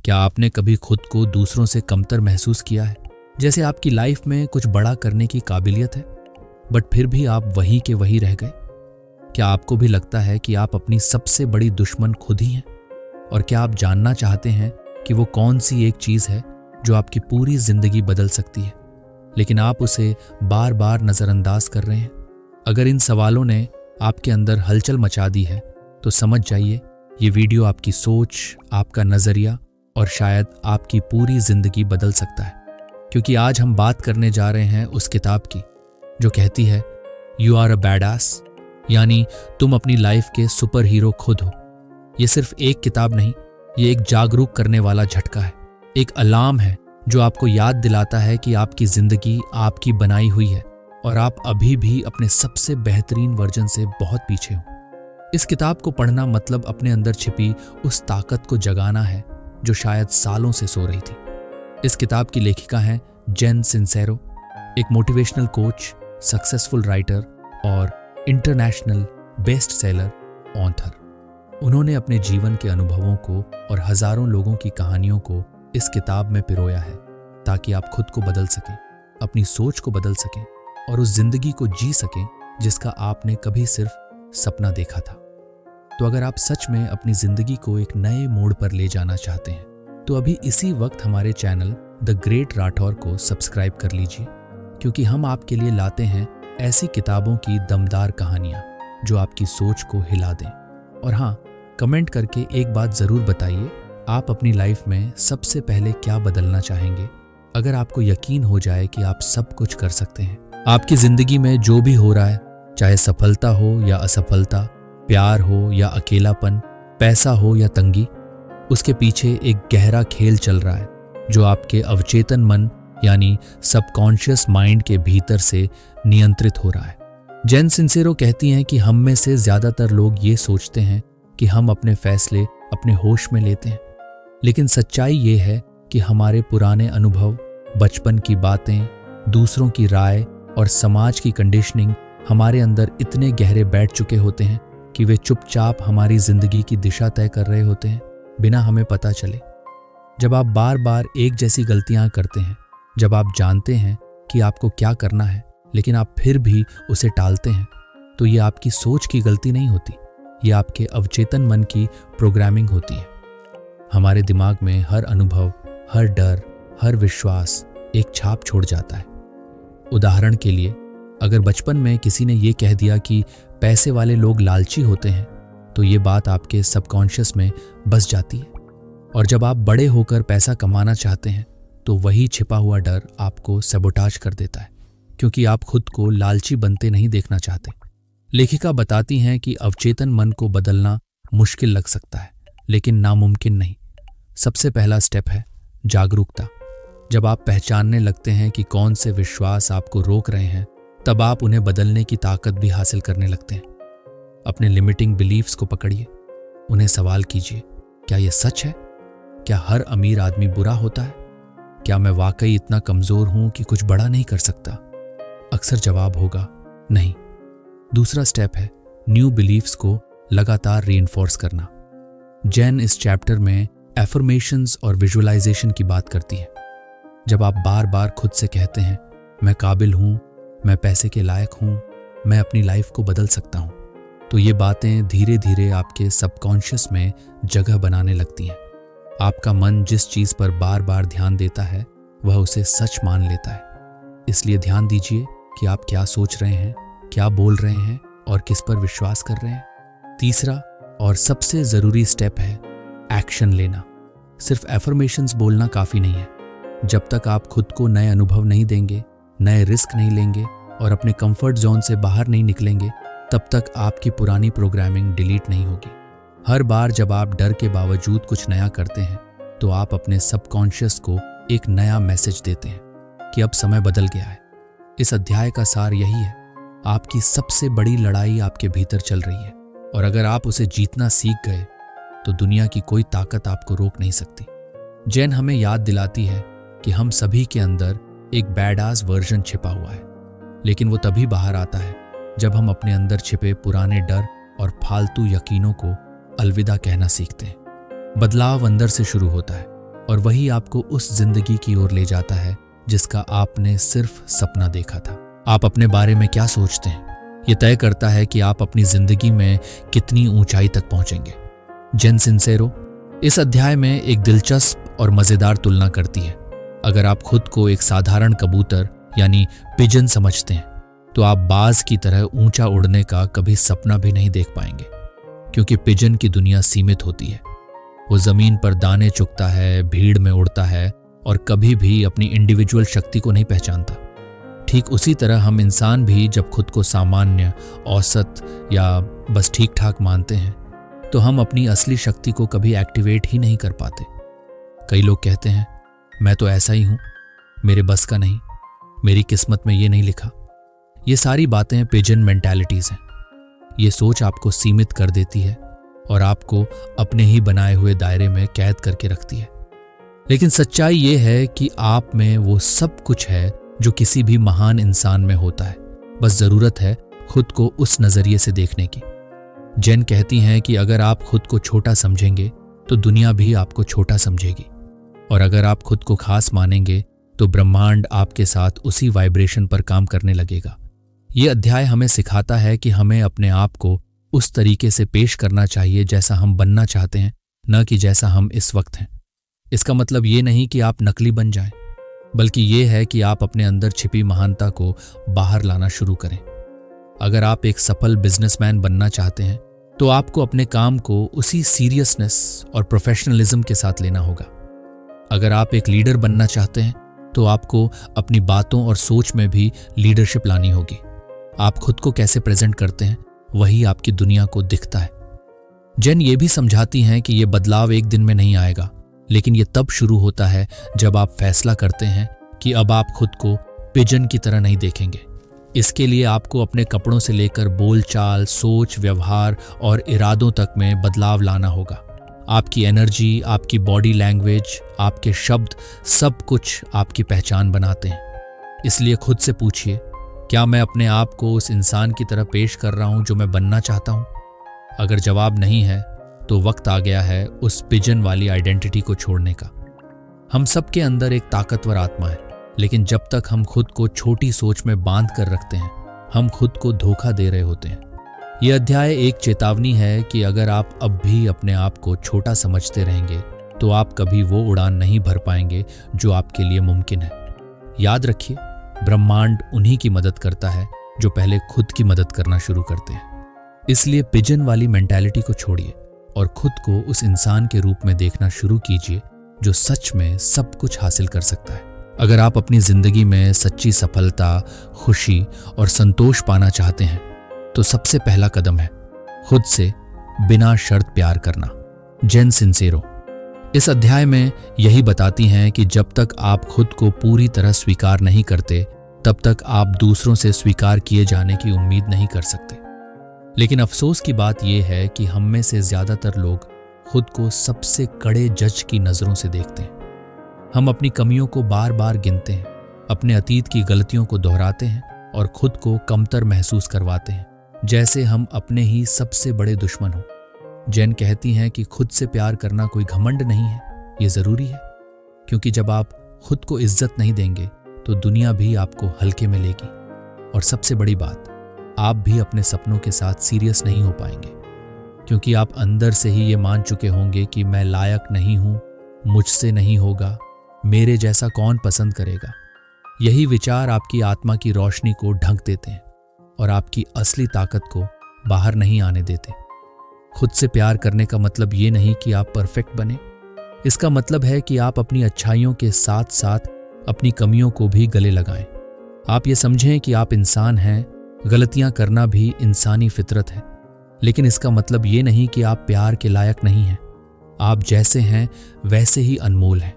क्या आपने कभी खुद को दूसरों से कमतर महसूस किया है? जैसे आपकी लाइफ में कुछ बड़ा करने की काबिलियत है, बट फिर भी आप वहीं के वहीं रह गए? क्या आपको भी लगता है कि आप अपनी सबसे बड़ी दुश्मन खुद ही हैं? और क्या आप जानना चाहते हैं कि वो कौन सी एक चीज़ है जो आपकी पूरी जिंदगी बदल सकती है, लेकिन आप उसे बार बार नज़रअंदाज कर रहे हैं? अगर इन सवालों ने आपके अंदर हलचल मचा दी है तो समझ जाइए, ये वीडियो आपकी सोच, आपका नज़रिया और शायद आपकी पूरी जिंदगी बदल सकता है। क्योंकि आज हम बात करने जा रहे हैं उस किताब की जो कहती है यू आर अ बैडआस, यानी तुम अपनी लाइफ के सुपर हीरो खुद हो। ये सिर्फ एक किताब नहीं, ये एक जागरूक करने वाला झटका है, एक अलार्म है जो आपको याद दिलाता है कि आपकी जिंदगी आपकी बनाई हुई है और आप अभी भी अपने सबसे बेहतरीन वर्जन से बहुत पीछे हो। इस किताब को पढ़ना मतलब अपने अंदर छिपी उस ताकत को जगाना है जो शायद सालों से सो रही थी। इस किताब की लेखिका हैं जेन सिंसेरो, एक मोटिवेशनल कोच, सक्सेसफुल राइटर और इंटरनेशनल बेस्ट सेलर ऑथर। उन्होंने अपने जीवन के अनुभवों को और हजारों लोगों की कहानियों को इस किताब में पिरोया है ताकि आप खुद को बदल सकें, अपनी सोच को बदल सकें और उस जिंदगी को जी सकें जिसका आपने कभी सिर्फ सपना देखा था। तो अगर आप सच में अपनी जिंदगी को एक नए मोड़ पर ले जाना चाहते हैं तो अभी इसी वक्त हमारे चैनल द ग्रेट राठौर को सब्सक्राइब कर लीजिए, क्योंकि हम आपके लिए लाते हैं ऐसी किताबों की दमदार कहानियां जो आपकी सोच को हिला दें। और हाँ, कमेंट करके एक बात जरूर बताइए, आप अपनी लाइफ में सबसे पहले क्या बदलना चाहेंगे अगर आपको यकीन हो जाए कि आप सब कुछ कर सकते हैं। आपकी जिंदगी में जो भी हो रहा है, चाहे सफलता हो या असफलता, प्यार हो या अकेलापन, पैसा हो या तंगी, उसके पीछे एक गहरा खेल चल रहा है जो आपके अवचेतन मन यानी सबकॉन्शियस माइंड के भीतर से नियंत्रित हो रहा है। जेन सिंसेरो कहती हैं कि हम में से ज्यादातर लोग ये सोचते हैं कि हम अपने फैसले अपने होश में लेते हैं, लेकिन सच्चाई ये है कि हमारे पुराने अनुभव, बचपन की बातें, दूसरों की राय और समाज की कंडीशनिंग हमारे अंदर इतने गहरे बैठ चुके होते हैं कि वे चुपचाप हमारी जिंदगी की दिशा तय कर रहे होते हैं बिना हमें पता चले। जब आप बार बार एक जैसी गलतियां करते हैं, जब आप जानते हैं कि आपको क्या करना है लेकिन आप फिर भी उसे टालते हैं, तो ये आपकी सोच की गलती नहीं होती, ये आपके अवचेतन मन की प्रोग्रामिंग होती है। हमारे दिमाग में हर अनुभव, हर डर, हर विश्वास एक छाप छोड़ जाता है। उदाहरण के लिए, अगर बचपन में किसी ने ये कह दिया कि पैसे वाले लोग लालची होते हैं, तो ये बात आपके सबकॉन्शियस में बस जाती है। और जब आप बड़े होकर पैसा कमाना चाहते हैं तो वही छिपा हुआ डर आपको सबोटाज कर देता है, क्योंकि आप खुद को लालची बनते नहीं देखना चाहते। लेखिका बताती हैं कि अवचेतन मन को बदलना मुश्किल लग सकता है, लेकिन नामुमकिन नहीं। सबसे पहला स्टेप है जागरूकता। जब आप पहचानने लगते हैं कि कौन से विश्वास आपको रोक रहे हैं, तब आप उन्हें बदलने की ताकत भी हासिल करने लगते हैं। अपने लिमिटिंग बिलीफ्स को पकड़िए, उन्हें सवाल कीजिए, क्या यह सच है? क्या हर अमीर आदमी बुरा होता है? क्या मैं वाकई इतना कमजोर हूं कि कुछ बड़ा नहीं कर सकता? अक्सर जवाब होगा नहीं। दूसरा स्टेप है न्यू बिलीफ्स को लगातार रीइंफोर्स करना। जेन इस चैप्टर में एफर्मेशंस और विजुअलाइजेशन की बात करती है। जब आप बार बार खुद से कहते हैं मैं काबिल हूं, मैं पैसे के लायक हूं, मैं अपनी लाइफ को बदल सकता हूं, तो ये बातें धीरे धीरे आपके सबकॉन्शियस में जगह बनाने लगती हैं। आपका मन जिस चीज पर बार बार ध्यान देता है वह उसे सच मान लेता है। इसलिए ध्यान दीजिए कि आप क्या सोच रहे हैं, क्या बोल रहे हैं और किस पर विश्वास कर रहे हैं। तीसरा और सबसे जरूरी स्टेप है एक्शन लेना। सिर्फ एफर्मेशंस बोलना काफी नहीं है। जब तक आप खुद को नए अनुभव नहीं देंगे, नए रिस्क नहीं लेंगे और अपने कंफर्ट जोन से बाहर नहीं निकलेंगे, तब तक आपकी पुरानी प्रोग्रामिंग डिलीट नहीं होगी। हर बार जब आप डर के बावजूद कुछ नया करते हैं तो आप अपने सबकॉन्शियस को एक नया मैसेज देते हैं कि अब समय बदल गया है। इस अध्याय का सार यही है, आपकी सबसे बड़ी लड़ाई आपके भीतर चल रही है और अगर आप उसे जीतना सीख गए तो दुनिया की कोई ताकत आपको रोक नहीं सकती। जेन हमें याद दिलाती है कि हम सभी के अंदर एक बैडआस वर्जन छिपा हुआ है, लेकिन वो तभी बाहर आता है जब हम अपने अंदर छिपे पुराने डर और फालतू यकीनों को अलविदा कहना सीखते हैं। बदलाव अंदर से शुरू होता है, और वही आपको उस जिंदगी की ओर ले जाता है जिसका आपने सिर्फ सपना देखा था। आप अपने बारे में क्या सोचते हैं, ये तय करता है कि आप अपनी जिंदगी में कितनी ऊंचाई तक पहुंचेंगे। जेन सिंसेरो इस अध्याय में एक दिलचस्प और मजेदार तुलना करती है। अगर आप खुद को एक साधारण कबूतर यानी पिजन समझते हैं तो आप बाज की तरह ऊंचा उड़ने का कभी सपना भी नहीं देख पाएंगे, क्योंकि पिजन की दुनिया सीमित होती है। वो जमीन पर दाने चुगता है, भीड़ में उड़ता है और कभी भी अपनी इंडिविजुअल शक्ति को नहीं पहचानता। ठीक उसी तरह हम इंसान भी जब खुद को सामान्य, औसत या बस ठीक ठाक मानते हैं तो हम अपनी असली शक्ति को कभी एक्टिवेट ही नहीं कर पाते। कई लोग कहते हैं मैं तो ऐसा ही हूं, मेरे बस का नहीं, मेरी किस्मत में ये नहीं लिखा। ये सारी बातें पिजन मेंटालिटीज हैं। ये सोच आपको सीमित कर देती है और आपको अपने ही बनाए हुए दायरे में कैद करके रखती है। लेकिन सच्चाई ये है कि आप में वो सब कुछ है जो किसी भी महान इंसान में होता है। बस जरूरत है खुद को उस नजरिए से देखने की। जेन कहती हैं कि अगर आप खुद को छोटा समझेंगे तो दुनिया भी आपको छोटा समझेगी, और अगर आप खुद को खास मानेंगे तो ब्रह्मांड आपके साथ उसी वाइब्रेशन पर काम करने लगेगा। ये अध्याय हमें सिखाता है कि हमें अपने आप को उस तरीके से पेश करना चाहिए जैसा हम बनना चाहते हैं, न कि जैसा हम इस वक्त हैं। इसका मतलब ये नहीं कि आप नकली बन जाएं, बल्कि ये है कि आप अपने अंदर छिपी महानता को बाहर लाना शुरू करें। अगर आप एक सफल बिजनेसमैन बनना चाहते हैं तो आपको अपने काम को उसी सीरियसनेस और प्रोफेशनलिज्म के साथ लेना होगा। अगर आप एक लीडर बनना चाहते हैं तो आपको अपनी बातों और सोच में भी लीडरशिप लानी होगी। आप खुद को कैसे प्रेजेंट करते हैं वही आपकी दुनिया को दिखता है। जेन ये भी समझाती हैं कि ये बदलाव एक दिन में नहीं आएगा, लेकिन ये तब शुरू होता है जब आप फैसला करते हैं कि अब आप खुद को पिजन की तरह नहीं देखेंगे। इसके लिए आपको अपने कपड़ों से लेकर बोलचाल, सोच, व्यवहार और इरादों तक में बदलाव लाना होगा। आपकी एनर्जी, आपकी बॉडी लैंग्वेज, आपके शब्द, सब कुछ आपकी पहचान बनाते हैं। इसलिए खुद से पूछिए, क्या मैं अपने आप को उस इंसान की तरह पेश कर रहा हूं जो मैं बनना चाहता हूं? अगर जवाब नहीं है तो वक्त आ गया है उस पिजन वाली आइडेंटिटी को छोड़ने का। हम सबके अंदर एक ताकतवर आत्मा है, लेकिन जब तक हम खुद को छोटी सोच में बांध कर रखते हैं, हम खुद को धोखा दे रहे होते हैं। यह अध्याय एक चेतावनी है कि अगर आप अब भी अपने आप को छोटा समझते रहेंगे तो आप कभी वो उड़ान नहीं भर पाएंगे जो आपके लिए मुमकिन है। याद रखिए, ब्रह्मांड उन्हीं की मदद करता है जो पहले खुद की मदद करना शुरू करते हैं। इसलिए पिजन वाली मेंटालिटी को छोड़िए और खुद को उस इंसान के रूप में देखना शुरू कीजिए जो सच में सब कुछ हासिल कर सकता है। अगर आप अपनी जिंदगी में सच्ची सफलता, खुशी और संतोष पाना चाहते हैं तो सबसे पहला कदम है खुद से बिना शर्त प्यार करना। जेन सिंसेरो इस अध्याय में यही बताती हैं कि जब तक आप खुद को पूरी तरह स्वीकार नहीं करते तब तक आप दूसरों से स्वीकार किए जाने की उम्मीद नहीं कर सकते। लेकिन अफसोस की बात यह है कि हम में से ज्यादातर लोग खुद को सबसे कड़े जज की नजरों से देखते हैं। हम अपनी कमियों को बार बार गिनते हैं, अपने अतीत की गलतियों को दोहराते हैं और खुद को कमतर महसूस करवाते हैं, जैसे हम अपने ही सबसे बड़े दुश्मन हों। जेन कहती हैं कि खुद से प्यार करना कोई घमंड नहीं है, ये जरूरी है, क्योंकि जब आप खुद को इज्जत नहीं देंगे तो दुनिया भी आपको हल्के में लेगी। और सबसे बड़ी बात, आप भी अपने सपनों के साथ सीरियस नहीं हो पाएंगे, क्योंकि आप अंदर से ही ये मान चुके होंगे कि मैं लायक नहीं हूं, मुझसे नहीं होगा, मेरे जैसा कौन पसंद करेगा। यही विचार आपकी आत्मा की रोशनी को ढक देते हैं और आपकी असली ताकत को बाहर नहीं आने देते। खुद से प्यार करने का मतलब ये नहीं कि आप परफेक्ट बने। इसका मतलब है कि आप अपनी अच्छाइयों के साथ साथ अपनी कमियों को भी गले लगाएं। आप ये समझें कि आप इंसान हैं, गलतियां करना भी इंसानी फितरत है, लेकिन इसका मतलब ये नहीं कि आप प्यार के लायक नहीं हैं। आप जैसे हैं वैसे ही अनमोल हैं।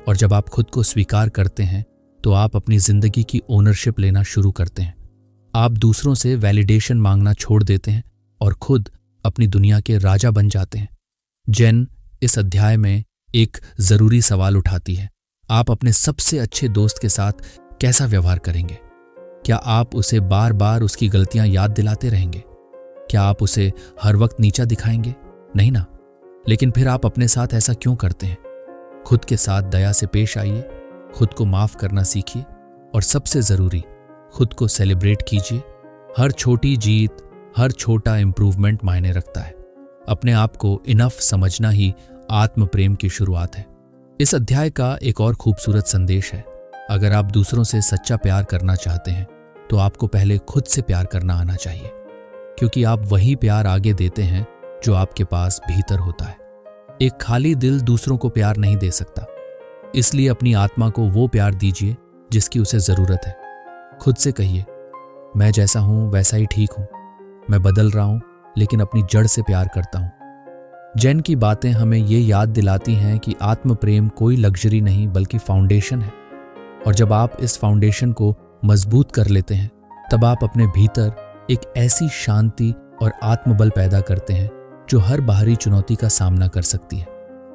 और जब आप खुद को स्वीकार करते हैं तो आप अपनी जिंदगी की ओनरशिप लेना शुरू करते हैं। आप दूसरों से वैलिडेशन मांगना छोड़ देते हैं और खुद अपनी दुनिया के राजा बन जाते हैं। जेन इस अध्याय में एक जरूरी सवाल उठाती है, आप अपने सबसे अच्छे दोस्त के साथ कैसा व्यवहार करेंगे? क्या आप उसे बार बार उसकी गलतियां याद दिलाते रहेंगे? क्या आप उसे हर वक्त नीचा दिखाएंगे? नहीं ना। लेकिन फिर आप अपने साथ ऐसा क्यों करते हैं? खुद के साथ दया से पेश आइए, खुद को माफ करना सीखिए और सबसे जरूरी, खुद को सेलिब्रेट कीजिए। हर छोटी जीत, हर छोटा इंप्रूवमेंट मायने रखता है। अपने आप को इनफ समझना ही आत्म प्रेम की शुरुआत है। इस अध्याय का एक और खूबसूरत संदेश है, अगर आप दूसरों से सच्चा प्यार करना चाहते हैं तो आपको पहले खुद से प्यार करना आना चाहिए, क्योंकि आप वही प्यार आगे देते हैं जो आपके पास भीतर होता है। एक खाली दिल दूसरों को प्यार नहीं दे सकता, इसलिए अपनी आत्मा को वो प्यार दीजिए जिसकी उसे जरूरत है। खुद से कहिए, मैं जैसा हूं वैसा ही ठीक हूं, मैं बदल रहा हूं लेकिन अपनी जड़ से प्यार करता हूं। जैन की बातें हमें ये याद दिलाती हैं कि आत्म प्रेम कोई लग्जरी नहीं बल्कि फाउंडेशन है, और जब आप इस फाउंडेशन को मजबूत कर लेते हैं तब आप अपने भीतर एक ऐसी शांति और आत्मबल पैदा करते हैं जो हर बाहरी चुनौती का सामना कर सकती है।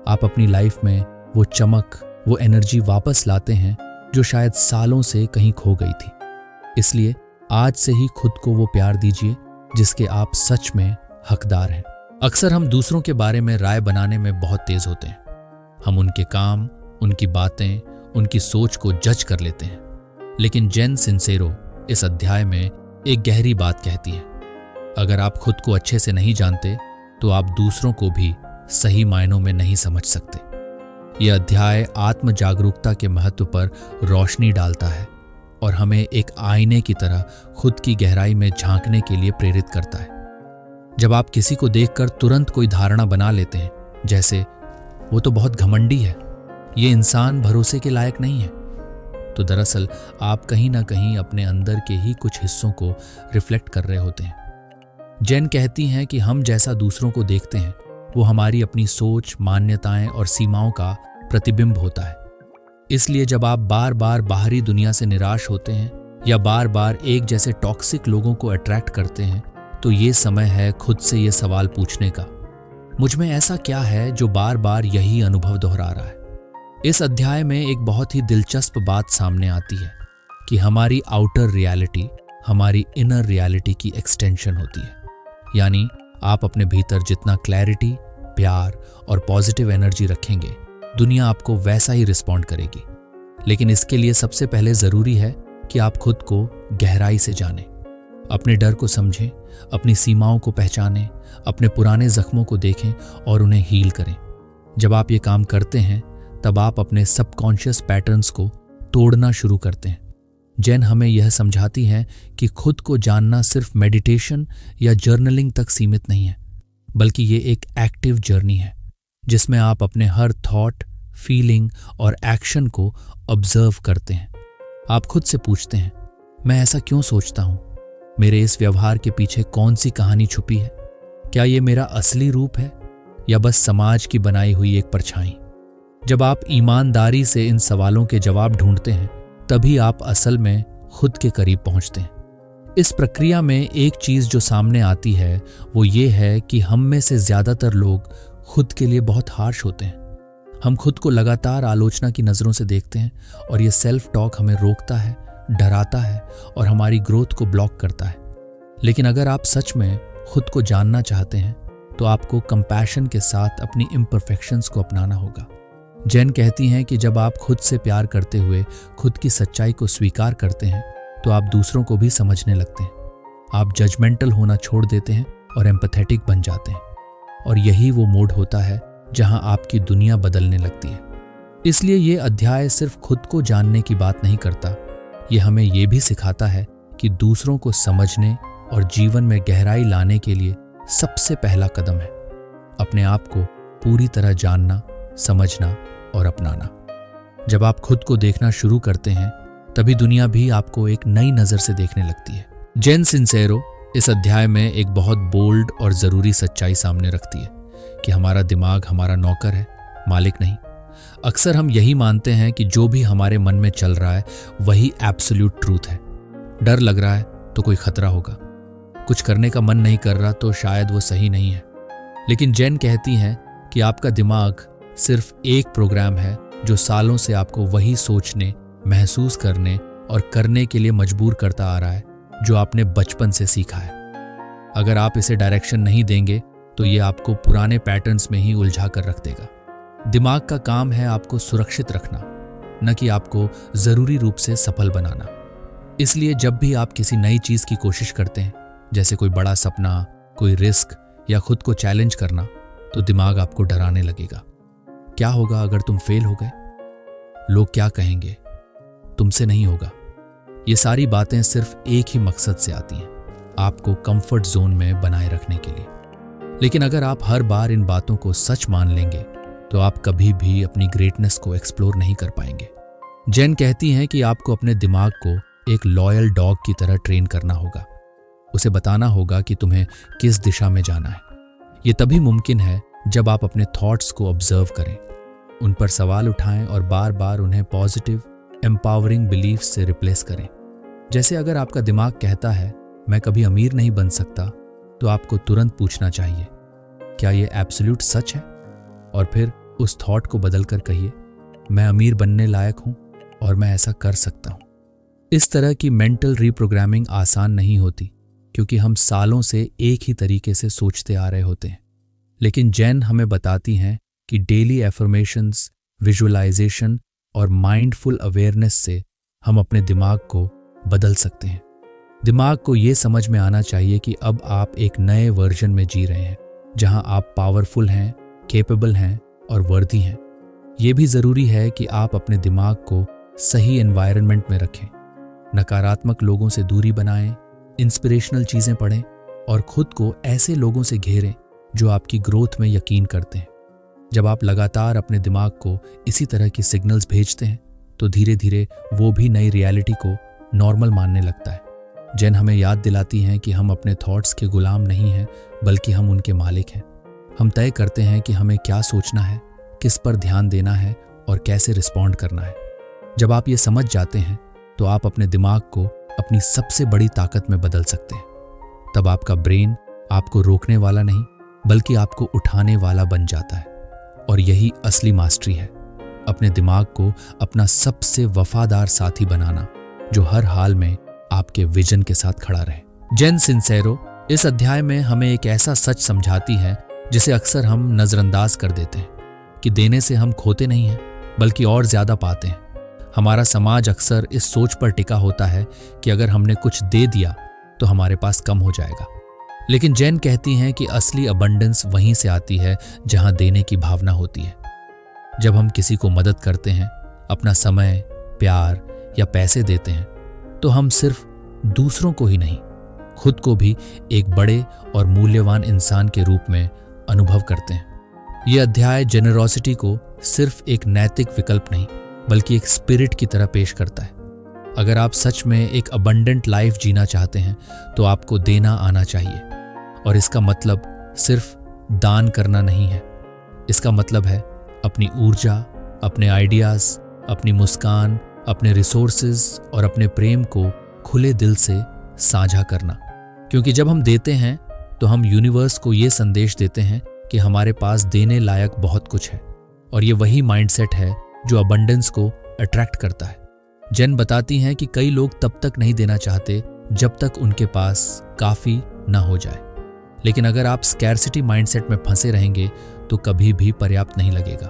आप अपनी लाइफ में वो चमक, वो एनर्जी वापस लाते हैं जो शायद सालों से कहीं खो गई थी। इसलिए आज से ही खुद को वो प्यार दीजिए जिसके आप सच में हकदार हैं। अक्सर हम दूसरों के बारे में राय बनाने में बहुत तेज होते हैं। हम उनके काम, उनकी बातें, उनकी सोच को जज कर लेते हैं। लेकिन जेन सिंसेरो इस अध्याय में एक गहरी बात कहती है, अगर आप खुद को अच्छे से नहीं जानते तो आप दूसरों को भी सही मायनों में नहीं समझ सकते। यह अध्याय आत्म जागरूकता के महत्व पर रोशनी डालता है और हमें एक आईने की तरह खुद की गहराई में झांकने के लिए प्रेरित करता है। जब आप किसी को देखकर तुरंत कोई धारणा बना लेते हैं, जैसे वो तो बहुत घमंडी है, ये इंसान भरोसे के लायक नहीं है, तो दरअसल आप कहीं ना कहीं अपने अंदर के ही कुछ हिस्सों को रिफ्लेक्ट कर रहे होते हैं। जैन कहती हैं कि हम जैसा दूसरों को देखते हैं वो हमारी अपनी सोच, मान्यताएं और सीमाओं का प्रतिबिंब होता है। इसलिए जब आप बार बार बाहरी दुनिया से निराश होते हैं या बार बार एक जैसे टॉक्सिक लोगों को अट्रैक्ट करते हैं, तो ये समय है खुद से ये सवाल पूछने का, मुझ में ऐसा क्या है जो बार बार यही अनुभव दोहरा रहा है। इस अध्याय में एक बहुत ही दिलचस्प बात सामने आती है कि हमारी आउटर रियलिटी हमारी इनर रियलिटी की एक्सटेंशन होती है। यानी आप अपने भीतर जितना क्लैरिटी, प्यार और पॉजिटिव एनर्जी रखेंगे, दुनिया आपको वैसा ही रिस्पॉन्ड करेगी। लेकिन इसके लिए सबसे पहले जरूरी है कि आप खुद को गहराई से जानें, अपने डर को समझें, अपनी सीमाओं को पहचानें, अपने पुराने जख्मों को देखें और उन्हें हील करें। जब आप ये काम करते हैं तब आप अपने सबकॉन्शियस पैटर्न्स को तोड़ना शुरू करते हैं। जैन हमें यह समझाती हैं कि खुद को जानना सिर्फ मेडिटेशन या जर्नलिंग तक सीमित नहीं है, बल्कि ये एक एक्टिव जर्नी है जिसमें आप अपने हर थॉट, फीलिंग और एक्शन को ऑब्जर्व करते हैं। आप खुद से पूछते हैं, मैं ऐसा क्यों सोचता हूं? मेरे इस व्यवहार के पीछे कौन सी कहानी छुपी है? क्या ये मेरा असली रूप है या बस समाज की बनाई हुई एक परछाई? जब आप ईमानदारी से इन सवालों के जवाब ढूंढते हैं, तभी आप असल में खुद के करीब पहुंचते हैं। इस प्रक्रिया में एक चीज जो सामने आती है वो ये है कि हम में से ज्यादातर लोग खुद के लिए बहुत हार्श होते हैं। हम खुद को लगातार आलोचना की नजरों से देखते हैं और ये सेल्फ टॉक हमें रोकता है, डराता है और हमारी ग्रोथ को ब्लॉक करता है। लेकिन अगर आप सच में खुद को जानना चाहते हैं तो आपको कंपैशन के साथ अपनी इम्परफेक्शंस को अपनाना होगा। जैन कहती हैं कि जब आप खुद से प्यार करते हुए खुद की सच्चाई को स्वीकार करते हैं तो आप दूसरों को भी समझने लगते हैं। आप जजमेंटल होना छोड़ देते हैं और एम्पैथेटिक बन जाते हैं, और यही वो मोड होता है जहां आपकी दुनिया बदलने लगती है। इसलिए ये अध्याय सिर्फ खुद को जानने की बात नहीं करता, ये हमें ये भी सिखाता है कि दूसरों को समझने और जीवन में गहराई लाने के लिए सबसे पहला कदम है अपने आप को पूरी तरह जानना, समझना और अपनाना। जब आप खुद को देखना शुरू करते हैं तभी दुनिया भी आपको एक नई नजर से देखने लगती है। जेन सिंसेरो इस अध्याय में एक बहुत बोल्ड और जरूरी सच्चाई सामने रखती है कि हमारा दिमाग हमारा नौकर है, मालिक नहीं। अक्सर हम यही मानते हैं कि जो भी हमारे मन में चल रहा है वही एब्सोल्यूट ट्रूथ है। डर लग रहा है तो कोई खतरा होगा, कुछ करने का मन नहीं कर रहा तो शायद वो सही नहीं है। लेकिन जैन कहती हैं कि आपका दिमाग सिर्फ एक प्रोग्राम है जो सालों से आपको वही सोचने, महसूस करने और करने के लिए मजबूर करता आ रहा है जो आपने बचपन से सीखा है। अगर आप इसे डायरेक्शन नहीं देंगे तो ये आपको पुराने पैटर्न्स में ही उलझा कर रख देगा। दिमाग का काम है आपको सुरक्षित रखना, न कि आपको जरूरी रूप से सफल बनाना। इसलिए जब भी आप किसी नई चीज की कोशिश करते हैं, जैसे कोई बड़ा सपना, कोई रिस्क या खुद को चैलेंज करना, तो दिमाग आपको डराने लगेगा। क्या होगा अगर तुम फेल हो गए? लोग क्या कहेंगे? तुमसे नहीं होगा। ये सारी बातें सिर्फ एक ही मकसद से आती हैं, आपको कंफर्ट जोन में बनाए रखने के लिए। लेकिन अगर आप हर बार इन बातों को सच मान लेंगे तो आप कभी भी अपनी ग्रेटनेस को एक्सप्लोर नहीं कर पाएंगे। जेन कहती हैं कि आपको अपने दिमाग को एक लॉयल डॉग की तरह ट्रेन करना होगा। उसे बताना होगा कि तुम्हें किस दिशा में जाना है। ये तभी मुमकिन है जब आप अपने थॉट्स को ऑब्जर्व करें, उन पर सवाल उठाएं और बार बार उन्हें पॉजिटिव एम्पावरिंग बिलीफ्स से रिप्लेस करें। जैसे अगर आपका दिमाग कहता है मैं कभी अमीर नहीं बन सकता, तो आपको तुरंत पूछना चाहिए क्या ये एब्सोल्यूट सच है? और फिर उस थॉट को बदलकर कहिए मैं अमीर बनने लायक हूं और मैं ऐसा कर सकता हूं। इस तरह की मेंटल रीप्रोग्रामिंग आसान नहीं होती, क्योंकि हम सालों से एक ही तरीके से सोचते आ रहे होते हैं। लेकिन जैन हमें बताती हैं कि डेली एफर्मेशंस, विजुअलाइजेशन और माइंडफुल अवेयरनेस से हम अपने दिमाग को बदल सकते हैं। दिमाग को ये समझ में आना चाहिए कि अब आप एक नए वर्जन में जी रहे हैं, जहां आप पावरफुल हैं, कैपेबल हैं और वर्दी हैं। ये भी ज़रूरी है कि आप अपने दिमाग को सही एनवायरनमेंट में रखें, नकारात्मक लोगों से दूरी बनाएं, इंस्पिरेशनल चीज़ें पढ़ें और खुद को ऐसे लोगों से घेरें जो आपकी ग्रोथ में यकीन करते हैं। जब आप लगातार अपने दिमाग को इसी तरह की सिग्नल्स भेजते हैं तो धीरे धीरे वो भी नई रियलिटी को नॉर्मल मानने लगता है। जैन हमें याद दिलाती हैं कि हम अपने थॉट्स के गुलाम नहीं हैं, बल्कि हम उनके मालिक हैं। हम तय करते हैं कि हमें क्या सोचना है, किस पर ध्यान देना है और कैसे रिस्पॉन्ड करना है। जब आप ये समझ जाते हैं तो आप अपने दिमाग को अपनी सबसे बड़ी ताकत में बदल सकते हैं। तब आपका ब्रेन आपको रोकने वाला नहीं, बल्कि आपको उठाने वाला बन जाता है। और यही असली मास्टरी है, अपने दिमाग को अपना सबसे वफादार साथी बनाना, जो हर हाल में आपके विजन के साथ खड़ा रहे। जेन सिंसेरो इस अध्याय में हमें एक ऐसा सच समझाती है जिसे अक्सर हम नजरअंदाज कर देते हैं, कि देने से हम खोते नहीं हैं, बल्कि और ज्यादा पाते हैं। हमारा समाज अक्सर इस सोच पर टिका होता है कि अगर हमने कुछ दे दिया तो हमारे पास कम हो जाएगा। लेकिन जैन कहती हैं कि असली अबंडेंस वहीं से आती है जहां देने की भावना होती है। जब हम किसी को मदद करते हैं, अपना समय, प्यार या पैसे देते हैं, तो हम सिर्फ दूसरों को ही नहीं, खुद को भी एक बड़े और मूल्यवान इंसान के रूप में अनुभव करते हैं। यह अध्याय जेनरोसिटी को सिर्फ एक नैतिक विकल्प नहीं, बल्कि एक स्पिरिट की तरह पेश करता है। अगर आप सच में एक अबंडेंट लाइफ जीना चाहते हैं तो आपको देना आना चाहिए। और इसका मतलब सिर्फ दान करना नहीं है। इसका मतलब है अपनी ऊर्जा, अपने आइडियाज, अपनी मुस्कान, अपने रिसोर्सेज और अपने प्रेम को खुले दिल से साझा करना। क्योंकि जब हम देते हैं तो हम यूनिवर्स को ये संदेश देते हैं कि हमारे पास देने लायक बहुत कुछ है। और ये वही माइंडसेट है जो अबंडेंस को अट्रैक्ट करता है। जेन बताती हैं कि कई लोग तब तक नहीं देना चाहते जब तक उनके पास काफी ना हो जाए। लेकिन अगर आप स्कैर्सिटी माइंडसेट में फंसे रहेंगे तो कभी भी पर्याप्त नहीं लगेगा।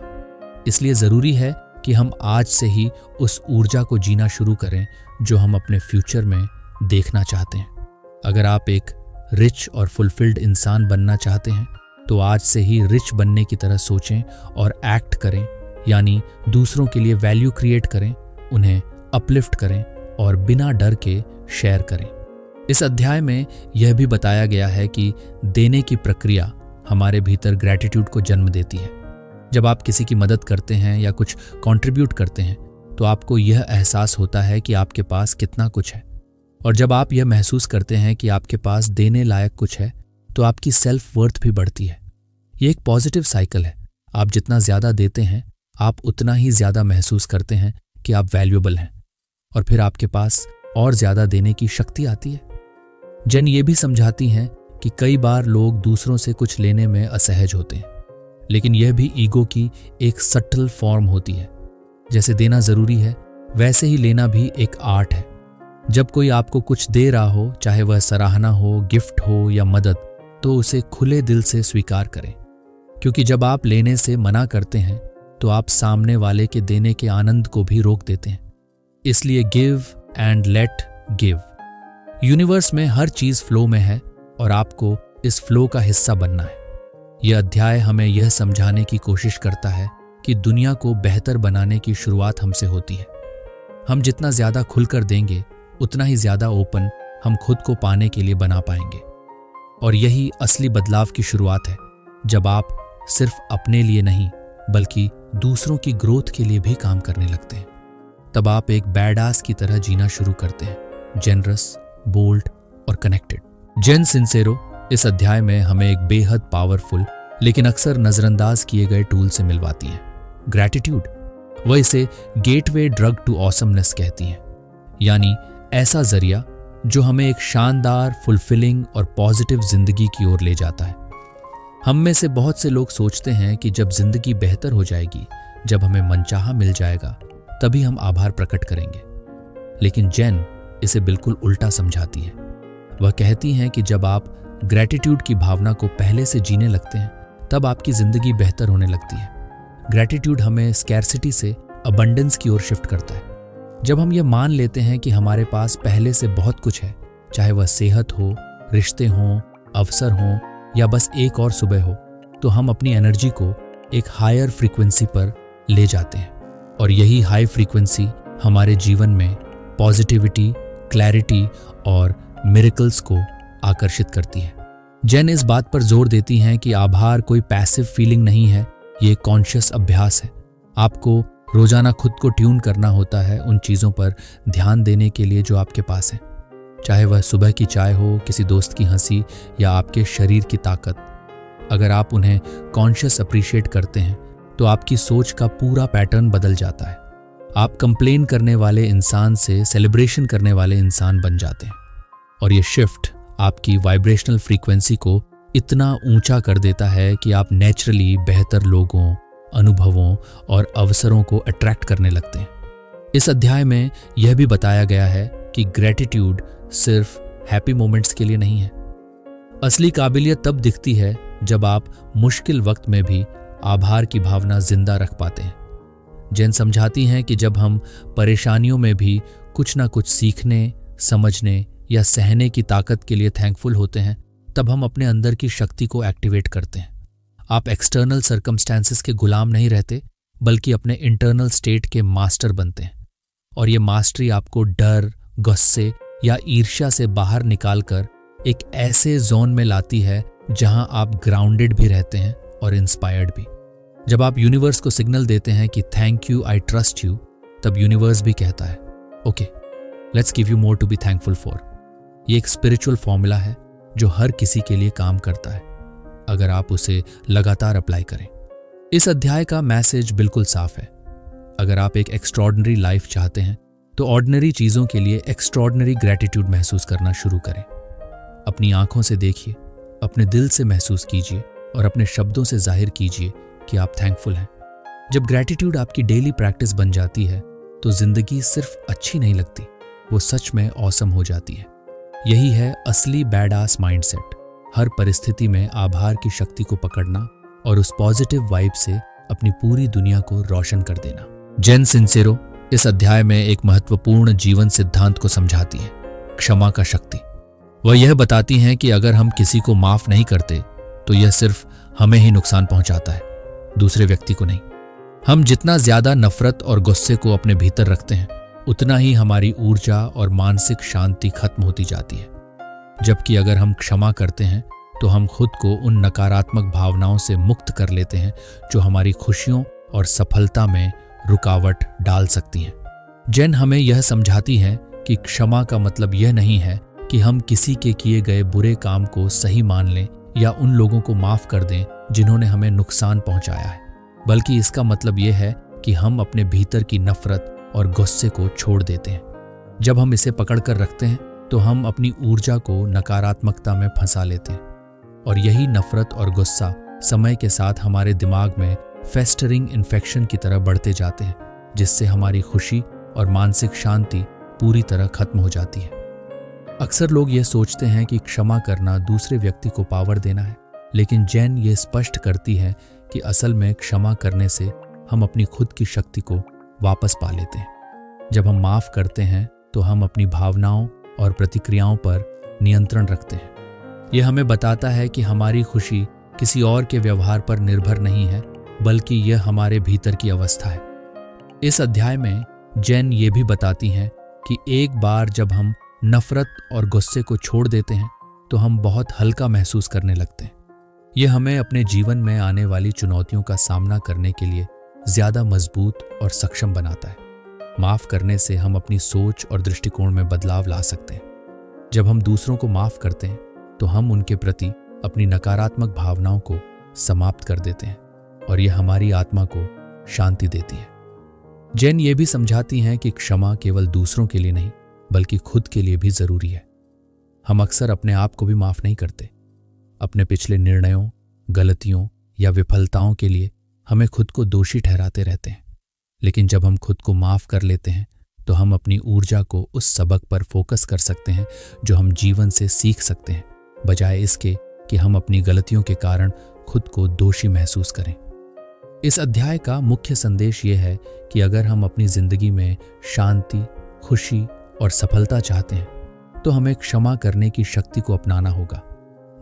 इसलिए जरूरी है कि हम आज से ही उस ऊर्जा को जीना शुरू करें जो हम अपने फ्यूचर में देखना चाहते हैं। अगर आप एक रिच और फुलफिल्ड इंसान बनना चाहते हैं तो आज से ही रिच बनने की तरह सोचें और एक्ट करें, यानी दूसरों के लिए वैल्यू क्रिएट करें, उन्हें अपलिफ्ट करें और बिना डर के शेयर करें। इस अध्याय में यह भी बताया गया है कि देने की प्रक्रिया हमारे भीतर ग्रैटिट्यूड को जन्म देती है। जब आप किसी की मदद करते हैं या कुछ कंट्रीब्यूट करते हैं तो आपको यह एहसास होता है कि आपके पास कितना कुछ है। और जब आप यह महसूस करते हैं कि आपके पास देने लायक कुछ है तो आपकी सेल्फ वर्थ भी बढ़ती है। ये एक पॉजिटिव साइकिल है। आप जितना ज्यादा देते हैं आप उतना ही ज्यादा महसूस करते हैं कि आप वैल्यूएबल हैं, और फिर आपके पास और ज्यादा देने की शक्ति आती है। जेन ये भी समझाती हैं कि कई बार लोग दूसरों से कुछ लेने में असहज होते हैं, लेकिन यह भी ईगो की एक सटल फॉर्म होती है। जैसे देना जरूरी है, वैसे ही लेना भी एक आर्ट है। जब कोई आपको कुछ दे रहा हो, चाहे वह सराहना हो, गिफ्ट हो या मदद, तो उसे खुले दिल से स्वीकार करें। क्योंकि जब आप लेने से मना करते हैं तो आप सामने वाले के देने के आनंद को भी रोक देते हैं। इसलिए give and let give. Universe में हर चीज फ्लो में है और आपको इस फ्लो का हिस्सा बनना है। यह अध्याय हमें यह समझाने की कोशिश करता है कि दुनिया को बेहतर बनाने की शुरुआत हमसे होती है। हम जितना ज्यादा खुलकर देंगे उतना ही ज्यादा ओपन हम खुद को पाने के लिए बना पाएंगे। और यही असली बदलाव की शुरुआत है, जब आप सिर्फ अपने लिए नहीं बल्कि दूसरों की ग्रोथ के लिए भी काम करने लगते हैं। तब आप एक बैडास की तरह जीना शुरू करते हैं, जेनरस, बोल्ड और कनेक्टेड। जेन सिंसेरो इस अध्याय में हमें एक बेहद पावरफुल लेकिन अक्सर नजरअंदाज किए गए टूल से मिलवाती हैं, ग्रैटिट्यूड। वह इसे गेटवे ड्रग टू ऑसमनेस कहती हैं, यानी ऐसा जरिया जो हमें एक शानदार, फुलफिलिंग और पॉजिटिव जिंदगी की ओर ले जाता है। हम में से बहुत से लोग सोचते हैं कि जब जिंदगी बेहतर हो जाएगी, जब हमें मनचाहा मिल जाएगा, तभी हम आभार प्रकट करेंगे। लेकिन जेन इसे बिल्कुल उल्टा समझाती है। वह कहती हैं कि जब आप ग्रैटिट्यूड की भावना को पहले से जीने लगते हैं, तब आपकी जिंदगी बेहतर होने लगती है। ग्रैटिट्यूड हमें स्कैर्सिटी से अबंडेंस की ओर शिफ्ट करता है। जब हम ये मान लेते हैं कि हमारे पास पहले से बहुत कुछ है, चाहे वह सेहत हो, रिश्ते हों, अवसर हों या बस एक और सुबह हो, तो हम अपनी एनर्जी को एक हायर फ्रीक्वेंसी पर ले जाते हैं। और यही हाई फ्रीक्वेंसी हमारे जीवन में पॉजिटिविटी, क्लैरिटी और मिरेकल्स को आकर्षित करती है। जेन इस बात पर जोर देती हैं कि आभार कोई पैसिव फीलिंग नहीं है, ये कॉन्शियस अभ्यास है। आपको रोजाना खुद को ट्यून करना होता है उन चीज़ों पर ध्यान देने के लिए जो आपके पास है, चाहे वह सुबह की चाय हो, किसी दोस्त की हंसी या आपके शरीर की ताकत। अगर आप उन्हें कॉन्शियस अप्रिशिएट करते हैं तो आपकी सोच का पूरा पैटर्न बदल जाता है। आप कंप्लेन करने वाले इंसान से सेलिब्रेशन करने वाले इंसान बन जाते हैं। और ये शिफ्ट आपकी वाइब्रेशनल फ्रीक्वेंसी को इतना ऊंचा कर देता है कि आप नेचुरली बेहतर लोगों, अनुभवों और अवसरों को अट्रैक्ट करने लगते हैं। इस अध्याय में यह भी बताया गया है कि ग्रैटिट्यूड सिर्फ हैप्पी मोमेंट्स के लिए नहीं है। असली काबिलियत तब दिखती है जब आप मुश्किल वक्त में भी आभार की भावना जिंदा रख पाते हैं। जेन समझाती हैं कि जब हम परेशानियों में भी कुछ ना कुछ सीखने, समझने या सहने की ताकत के लिए थैंकफुल होते हैं, तब हम अपने अंदर की शक्ति को एक्टिवेट करते हैं। आप एक्सटर्नल सर्कमस्टेंसेस के गुलाम नहीं रहते, बल्कि अपने इंटरनल स्टेट के मास्टर बनते हैं। और ये मास्टरी आपको डर, गुस्से या ईर्ष्या से बाहर निकालकर एक ऐसे जोन में लाती है जहां आप ग्राउंडेड भी रहते हैं और इंस्पायर्ड भी। जब आप यूनिवर्स को सिग्नल देते हैं कि thank you, I trust you, तब यूनिवर्स भी कहता है okay, let's give you more to be thankful for. ये एक स्पिरिचुअल फॉर्मूला है जो हर किसी के लिए काम करता है, अगर आप उसे लगातार अप्लाई करें। इस अध्याय का मैसेज बिल्कुल साफ है। अगर आप एक एक्स्ट्रॉर्डिनरी लाइफ चाहते हैं तो ऑर्डिनरी चीजों के लिए एक्स्ट्रॉर्डिनरी ग्रैटिट्यूड महसूस करना शुरू करें। अपनी आंखों से देखिए, अपने दिल से महसूस कीजिए और अपने शब्दों से जाहिर कीजिए कि आप थैंकफुल हैं। जब ग्रैटिट्यूड आपकी डेली प्रैक्टिस बन जाती है तो जिंदगी सिर्फ अच्छी नहीं लगती, वो सच में ऑसम हो जाती है। यही है असली बैडास माइंडसेट। हर परिस्थिति में आभार की शक्ति को पकड़ना और उस पॉजिटिव वाइब से अपनी पूरी दुनिया को रोशन कर देना। जेन सिंसेरो इस अध्याय में एक महत्वपूर्ण जीवन सिद्धांत को समझाती है, क्षमा का शक्ति। वह यह बताती हैं कि अगर हम किसी को माफ नहीं करते तो यह सिर्फ हमें ही नुकसान पहुंचाता है, दूसरे व्यक्ति को नहीं। हम जितना ज्यादा नफरत और गुस्से को अपने भीतर रखते हैं, उतना ही हमारी ऊर्जा और मानसिक शांति खत्म होती जाती है। जबकि अगर हम क्षमा करते हैं तो हम खुद को उन नकारात्मक भावनाओं से मुक्त कर लेते हैं जो हमारी खुशियों और सफलता में रुकावट डाल सकती हैं। जेन हमें यह समझाती हैं कि क्षमा का मतलब यह नहीं है कि हम किसी के किए गए बुरे काम को सही मान लें या उन लोगों को माफ कर दें जिन्होंने हमें नुकसान पहुंचाया है, बल्कि इसका मतलब यह है कि हम अपने भीतर की नफरत और गुस्से को छोड़ देते हैं। जब हम इसे पकड़ कर रखते हैं तो हम अपनी ऊर्जा को नकारात्मकता में फंसा लेते हैं और यही नफरत और गुस्सा समय के साथ हमारे दिमाग में फेस्टरिंग इन्फेक्शन की तरह बढ़ते जाते हैं, जिससे हमारी खुशी और मानसिक शांति पूरी तरह खत्म हो जाती है। अक्सर लोग ये सोचते हैं कि क्षमा करना दूसरे व्यक्ति को पावर देना है, लेकिन जेन ये स्पष्ट करती है कि असल में क्षमा करने से हम अपनी खुद की शक्ति को वापस पा लेते हैं। जब हम माफ करते हैं तो हम अपनी भावनाओं और प्रतिक्रियाओं पर नियंत्रण रखते हैं। यह हमें बताता है कि हमारी खुशी किसी और के व्यवहार पर निर्भर नहीं है, बल्कि यह हमारे भीतर की अवस्था है। इस अध्याय में जैन ये भी बताती हैं कि एक बार जब हम नफरत और गुस्से को छोड़ देते हैं तो हम बहुत हल्का महसूस करने लगते हैं। यह हमें अपने जीवन में आने वाली चुनौतियों का सामना करने के लिए ज्यादा मजबूत और सक्षम बनाता है। माफ करने से हम अपनी सोच और दृष्टिकोण में बदलाव ला सकते हैं। जब हम दूसरों को माफ करते हैं तो हम उनके प्रति अपनी नकारात्मक भावनाओं को समाप्त कर देते हैं और यह हमारी आत्मा को शांति देती है। जैन ये भी समझाती हैं कि क्षमा केवल दूसरों के लिए नहीं, बल्कि खुद के लिए भी जरूरी है। हम अक्सर अपने आप को भी माफ नहीं करते। अपने पिछले निर्णयों, गलतियों या विफलताओं के लिए हमें खुद को दोषी ठहराते रहते हैं। लेकिन जब हम खुद को माफ कर लेते हैं तो हम अपनी ऊर्जा को उस सबक पर फोकस कर सकते हैं जो हम जीवन से सीख सकते हैं, बजाय इसके कि हम अपनी गलतियों के कारण खुद को दोषी महसूस करें। इस अध्याय का मुख्य संदेश ये है कि अगर हम अपनी जिंदगी में शांति, खुशी और सफलता चाहते हैं तो हमें क्षमा करने की शक्ति को अपनाना होगा।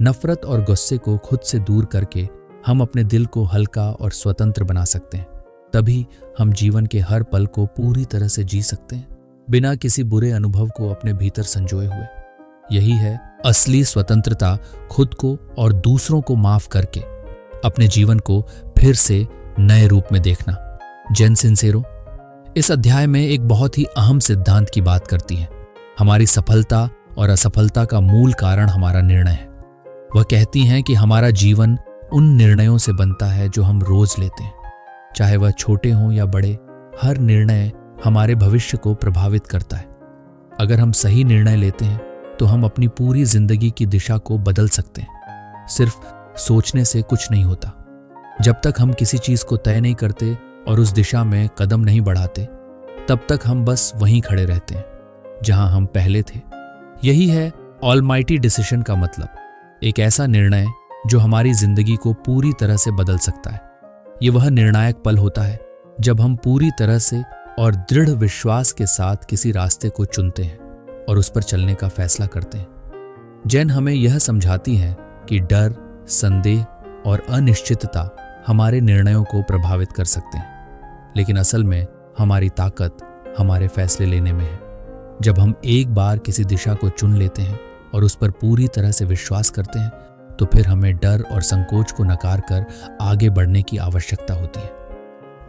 नफरत और गुस्से को खुद से दूर करके हम अपने दिल को हल्का और स्वतंत्र बना सकते हैं। तभी हम जीवन के हर पल को पूरी तरह से जी सकते हैं, बिना किसी बुरे अनुभव को अपने भीतर संजोए हुए। यही है असली स्वतंत्रता, खुद को और दूसरों को माफ करके अपने जीवन को फिर से नए रूप में देखना। जेन सिंसेरो इस अध्याय में एक बहुत ही अहम सिद्धांत की बात करती है। हमारी सफलता और असफलता का मूल कारण हमारा निर्णय है। वह कहती हैं कि हमारा जीवन उन निर्णयों से बनता है जो हम रोज लेते हैं, चाहे वह छोटे हों या बड़े। हर निर्णय हमारे भविष्य को प्रभावित करता है। अगर हम सही निर्णय लेते हैं तो हम अपनी पूरी जिंदगी की दिशा को बदल सकते हैं। सिर्फ सोचने से कुछ नहीं होता। जब तक हम किसी चीज को तय नहीं करते और उस दिशा में कदम नहीं बढ़ाते, तब तक हम बस वहीं खड़े रहते हैं जहां हम पहले थे। यही है ऑलमाइटी डिसीजन का मतलब, एक ऐसा निर्णय जो हमारी जिंदगी को पूरी तरह से बदल सकता है। ये वह निर्णायक पल होता है जब हम पूरी तरह से और दृढ़ विश्वास के साथ किसी रास्ते को चुनते हैं और उस पर चलने का फैसला करते हैं। जैन हमें यह समझाती हैं कि डर, संदेह और अनिश्चितता हमारे निर्णयों को प्रभावित कर सकते हैं, लेकिन असल में हमारी ताकत हमारे फैसले लेने में है। जब हम एक बार किसी दिशा को चुन लेते हैं और उस पर पूरी तरह से विश्वास करते हैं, तो फिर हमें डर और संकोच को नकार कर आगे बढ़ने की आवश्यकता होती है।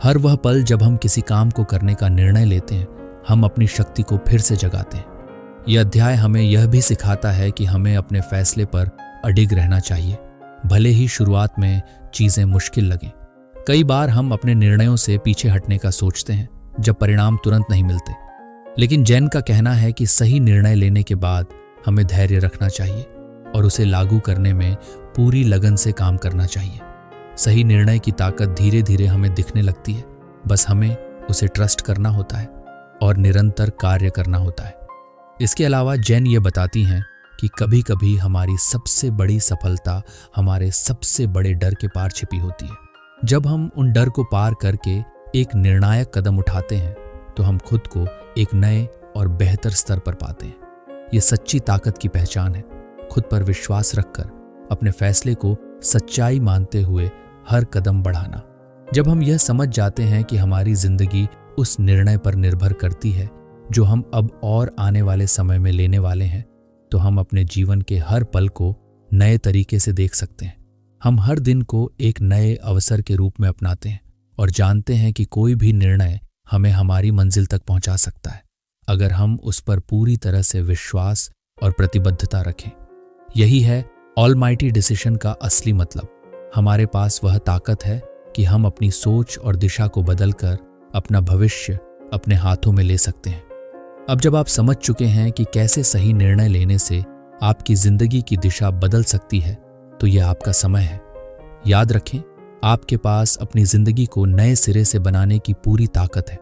हर वह पल जब हम किसी काम को करने का निर्णय लेते हैं, हम अपनी शक्ति को फिर से जगाते हैं। यह अध्याय हमें यह भी सिखाता है कि हमें अपने फैसले पर अडिग रहना चाहिए, भले ही शुरुआत में चीजें मुश्किल लगें। कई बार हम अपने निर्णयों से पीछे हटने का सोचते हैं जब परिणाम तुरंत नहीं मिलते, लेकिन जैन का कहना है कि सही निर्णय लेने के बाद हमें धैर्य रखना चाहिए और उसे लागू करने में पूरी लगन से काम करना चाहिए। सही निर्णय की ताकत धीरे धीरे हमें दिखने लगती है, बस हमें उसे ट्रस्ट करना होता है और निरंतर कार्य करना होता है। इसके अलावा जैन ये बताती हैं कि कभी कभी हमारी सबसे बड़ी सफलता हमारे सबसे बड़े डर के पार छिपी होती है। जब हम उन डर को पार करके एक निर्णायक कदम उठाते हैं तो हम खुद को एक नए और बेहतर स्तर पर पाते हैं। ये सच्ची ताकत की पहचान है, खुद पर विश्वास रखकर अपने फैसले को सच्चाई मानते हुए हर कदम बढ़ाना। जब हम यह समझ जाते हैं कि हमारी जिंदगी उस निर्णय पर निर्भर करती है जो हम अब और आने वाले समय में लेने वाले हैं, तो हम अपने जीवन के हर पल को नए तरीके से देख सकते हैं। हम हर दिन को एक नए अवसर के रूप में अपनाते हैं और जानते हैं कि कोई भी निर्णय हमें हमारी मंजिल तक पहुंचा सकता है, अगर हम उस पर पूरी तरह से विश्वास और प्रतिबद्धता रखें। यही है ऑलमाइटी डिसीजन का असली मतलब। हमारे पास वह ताकत है कि हम अपनी सोच और दिशा को बदलकर अपना भविष्य अपने हाथों में ले सकते हैं। अब जब आप समझ चुके हैं कि कैसे सही निर्णय लेने से आपकी जिंदगी की दिशा बदल सकती है, तो यह आपका समय है। याद रखें, आपके पास अपनी जिंदगी को नए सिरे से बनाने की पूरी ताकत है।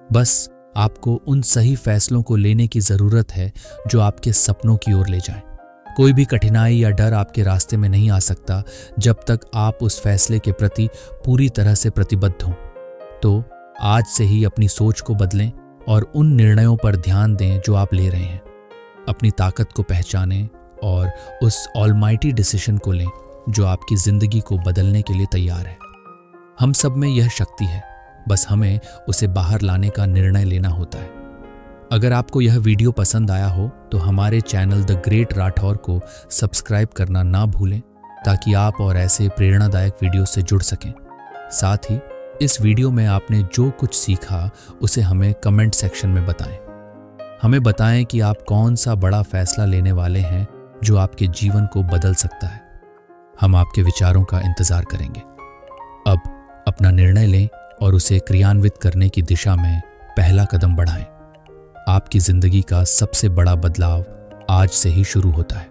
बस आपको उन सही फैसलों को लेने की जरूरत है जो आपके सपनों की ओर ले जाएं। कोई भी कठिनाई या डर आपके रास्ते में नहीं आ सकता जब तक आप उस फैसले के प्रति पूरी तरह से प्रतिबद्ध हों। तो आज से ही अपनी सोच को बदलें और उन निर्णयों पर ध्यान दें जो आप ले रहे हैं। अपनी ताकत को पहचानें और उस ऑलमाइटी डिसीजन को लें जो आपकी जिंदगी को बदलने के लिए तैयार है। हम सब में यह शक्ति है, बस हमें उसे बाहर लाने का निर्णय लेना होता है। अगर आपको यह वीडियो पसंद आया हो तो हमारे चैनल द ग्रेट राठौर को सब्सक्राइब करना ना भूलें, ताकि आप और ऐसे प्रेरणादायक वीडियो से जुड़ सकें। साथ ही इस वीडियो में आपने जो कुछ सीखा उसे हमें कमेंट सेक्शन में बताएं। हमें बताएं कि आप कौन सा बड़ा फैसला लेने वाले हैं जो आपके जीवन को बदल सकता है। हम आपके विचारों का इंतजार करेंगे। अब अपना निर्णय लें और उसे क्रियान्वित करने की दिशा में पहला कदम बढ़ाएं। आपकी जिंदगी का सबसे बड़ा बदलाव आज से ही शुरू होता है।